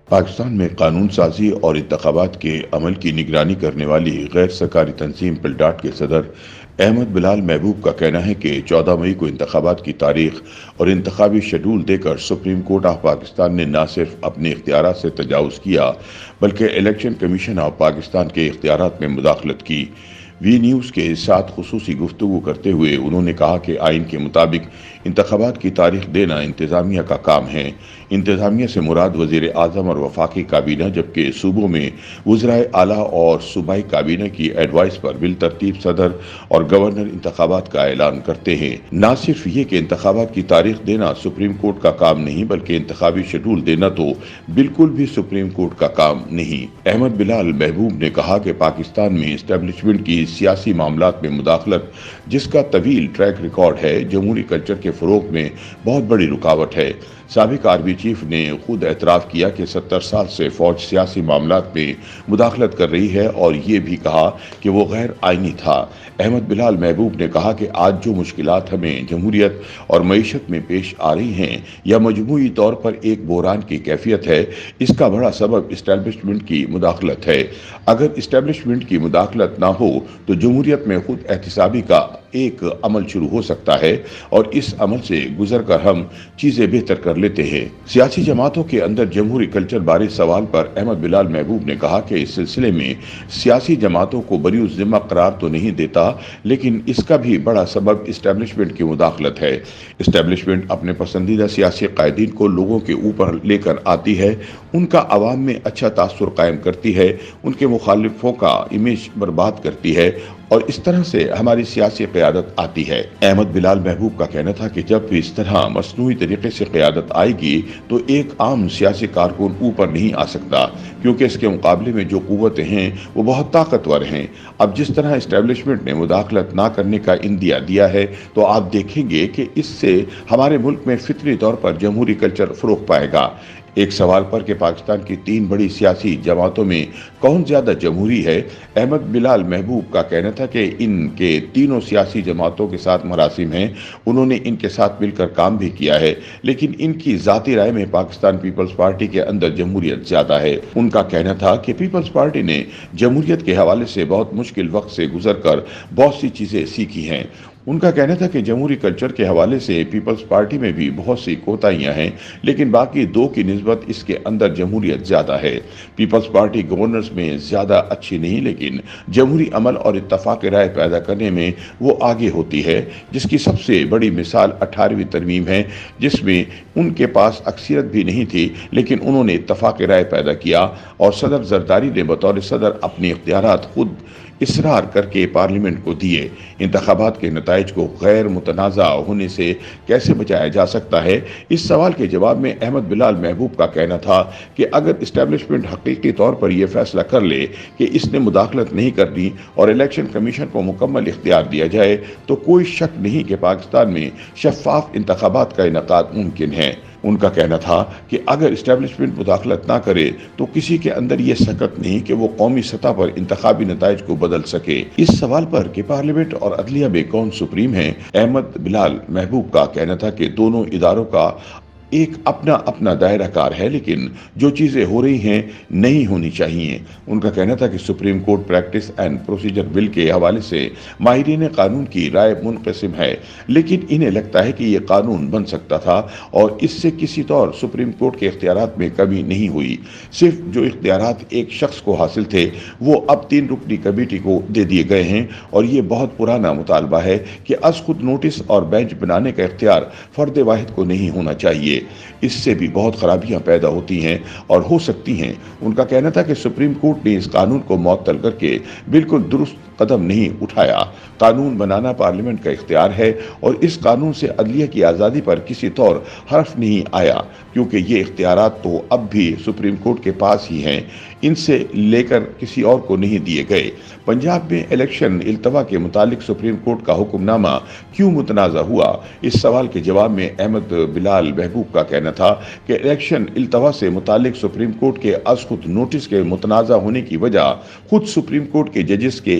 پاکستان میں قانون سازی اور انتخابات کے عمل کی نگرانی کرنے والی غیر سرکاری تنظیم پلڈاٹ کے صدر احمد بلال محبوب کا کہنا ہے کہ 14 مئی کو انتخابات کی تاریخ اور انتخابی شیڈول دے کر سپریم کورٹ آف پاکستان نے نہ صرف اپنے اختیارات سے تجاوز کیا بلکہ الیکشن کمیشن آف پاکستان کے اختیارات میں مداخلت کی۔ وی نیوز کے ساتھ خصوصی گفتگو کرتے ہوئے انہوں نے کہا کہ آئین کے مطابق انتخابات کی تاریخ دینا انتظامیہ کا کام ہے۔ انتظامیہ سے مراد وزیر اعظم اور وفاقی کابینہ، جبکہ صوبوں میں وزرائے اعلیٰ اور صوبائی کابینہ کی ایڈوائس پر بالترتیب صدر اور گورنر انتخابات کا اعلان کرتے ہیں۔ نہ صرف یہ کہ انتخابات کی تاریخ دینا سپریم کورٹ کا کام نہیں بلکہ انتخابی شیڈول دینا تو بالکل بھی سپریم کورٹ کا کام نہیں۔ احمد بلال محبوب نے کہا کہ پاکستان میں اسٹیبلشمنٹ کی سیاسی معاملات میں مداخلت، جس کا طویل ٹریک ریکارڈ ہے، جمہوری کلچر کے فروغ میں بہت بڑی رکاوٹ ہے۔ سابق آرمی چیف نے خود اعتراف کیا کہ 70 سال سے فوج سیاسی معاملات میں مداخلت کر رہی ہے اور یہ بھی کہا کہ وہ غیر آئینی تھا۔ احمد بلال محبوب نے کہا کہ آج جو مشکلات ہمیں جمہوریت اور معیشت میں پیش آ رہی ہیں یا مجموعی طور پر ایک بحران کی کیفیت ہے، اس کا بڑا سبب اسٹیبلشمنٹ کی مداخلت ہے۔ اگر اسٹیبلشمنٹ کی مداخلت نہ ہو تو جمہوریت میں خود احتسابی کا ایک عمل شروع ہو سکتا ہے اور اس عمل سے گزر کر ہم چیزیں بہتر کر لیتے ہیں۔ سیاسی جماعتوں کے اندر جمہوری کلچر بارے سوال پر احمد بلال محبوب نے کہا کہ اس سلسلے میں سیاسی جماعتوں کو بری الذمہ قرار تو نہیں دیتا، لیکن اس کا بھی بڑا سبب اسٹیبلشمنٹ کی مداخلت ہے۔ اسٹیبلشمنٹ اپنے پسندیدہ سیاسی قائدین کو لوگوں کے اوپر لے کر آتی ہے، ان کا عوام میں اچھا تاثر قائم کرتی ہے، ان کے مخالفوں کا امیج برباد کرتی ہے اور اس طرح سے ہماری سیاسی قیادت آتی ہے۔ احمد بلال محبوب کا کہنا تھا کہ جب بھی اس طرح مصنوعی طریقے سے قیادت آئے گی تو ایک عام سیاسی کارکن اوپر نہیں آ سکتا، کیونکہ اس کے مقابلے میں جو قوتیں ہیں وہ بہت طاقتور ہیں۔ اب جس طرح اسٹیبلشمنٹ نے مداخلت نہ کرنے کا عندیہ دیا ہے تو آپ دیکھیں گے کہ اس سے ہمارے ملک میں فطری طور پر جمہوری کلچر فروغ پائے گا۔ ایک سوال پر کہ پاکستان کی 3 بڑی سیاسی جماعتوں میں کون زیادہ جمہوری ہے، احمد بلال محبوب کا کہنا تھا کہ ان کے تینوں سیاسی جماعتوں کے ساتھ مراسم ہیں، انہوں نے ان کے ساتھ مل کر کام بھی کیا ہے، لیکن ان کی ذاتی رائے میں پاکستان پیپلز پارٹی کے اندر جمہوریت زیادہ ہے۔ ان کا کہنا تھا کہ پیپلز پارٹی نے جمہوریت کے حوالے سے بہت مشکل وقت سے گزر کر بہت سی چیزیں سیکھی ہیں۔ ان کا کہنا تھا کہ جمہوری کلچر کے حوالے سے پیپلز پارٹی میں بھی بہت سی کوتاہیاں ہیں، لیکن باقی 2 کی نسبت اس کے اندر جمہوریت زیادہ ہے۔ پیپلز پارٹی گورننس میں زیادہ اچھی نہیں، لیکن جمہوری عمل اور اتفاق رائے پیدا کرنے میں وہ آگے ہوتی ہے، جس کی سب سے بڑی مثال 18ویں ترمیم ہے، جس میں ان کے پاس اکثریت بھی نہیں تھی لیکن انہوں نے اتفاق رائے پیدا کیا اور صدر زرداری نے بطور صدر اپنے اختیارات خود اصرار کر کے پارلیمنٹ کو دیے۔ انتخابات کے نتائج کو غیر متنازع ہونے سے کیسے بچایا جا سکتا ہے؟ اس سوال کے جواب میں احمد بلال محبوب کا کہنا تھا کہ اگر اسٹیبلشمنٹ حقیقی طور پر یہ فیصلہ کر لے کہ اس نے مداخلت نہیں کرنی اور الیکشن کمیشن کو مکمل اختیار دیا جائے تو کوئی شک نہیں کہ پاکستان میں شفاف انتخابات کا انعقاد ممکن ہے۔ ان کا کہنا تھا کہ اگر اسٹیبلشمنٹ مداخلت نہ کرے تو کسی کے اندر یہ سکت نہیں کہ وہ قومی سطح پر انتخابی نتائج کو بدل سکے۔ اس سوال پر کہ پارلیمنٹ اور عدلیہ میں کون سپریم ہے، احمد بلال محبوب کا کہنا تھا کہ دونوں اداروں کا ایک اپنا دائرہ کار ہے، لیکن جو چیزیں ہو رہی ہیں نہیں ہونی چاہیے۔ ان کا کہنا تھا کہ supreme court practice and procedure bill کے حوالے سے ماہرین قانون کی رائے منقسم ہے، لیکن انہیں لگتا ہے کہ یہ قانون بن سکتا تھا اور اس سے کسی طور سپریم کورٹ کے اختیارات میں کمی نہیں ہوئی۔ صرف جو اختیارات ایک شخص کو حاصل تھے وہ اب 3 رکنی کمیٹی کو دے دیے گئے ہیں اور یہ بہت پرانا مطالبہ ہے کہ از خود نوٹس اور بینچ بنانے کا اختیار فرد واحد کو نہیں ہونا چاہیے۔ اس سے بھی بہت خرابیاں پیدا ہوتی ہیں اور ہو سکتی ہیں۔ ان کا کہنا تھا کہ سپریم کورٹ نے اس قانون کو معطل کر کے بالکل درست قدم نہیں اٹھایا۔ قانون بنانا پارلیمنٹ کا اختیار ہے اور اس قانون سے عدلیہ کی آزادی پر کسی طور حرف نہیں آیا، کیونکہ یہ اختیارات تو اب بھی سپریم کورٹ کے پاس ہی ہیں، ان سے لے کر کسی اور کو نہیں دیے گئے۔ پنجاب میں الیکشن التوا کے متعلق سپریم کورٹ کا حکم نامہ کیوں متنازع ہوا؟ اس سوال کے جواب میں احمد بلال محبوب کا کہنا تھا کہ الیکشن التوا سے متعلق سپریم کورٹ کے از خود نوٹس کے متنازع ہونے کی وجہ خود سپریم کورٹ کے ججز کے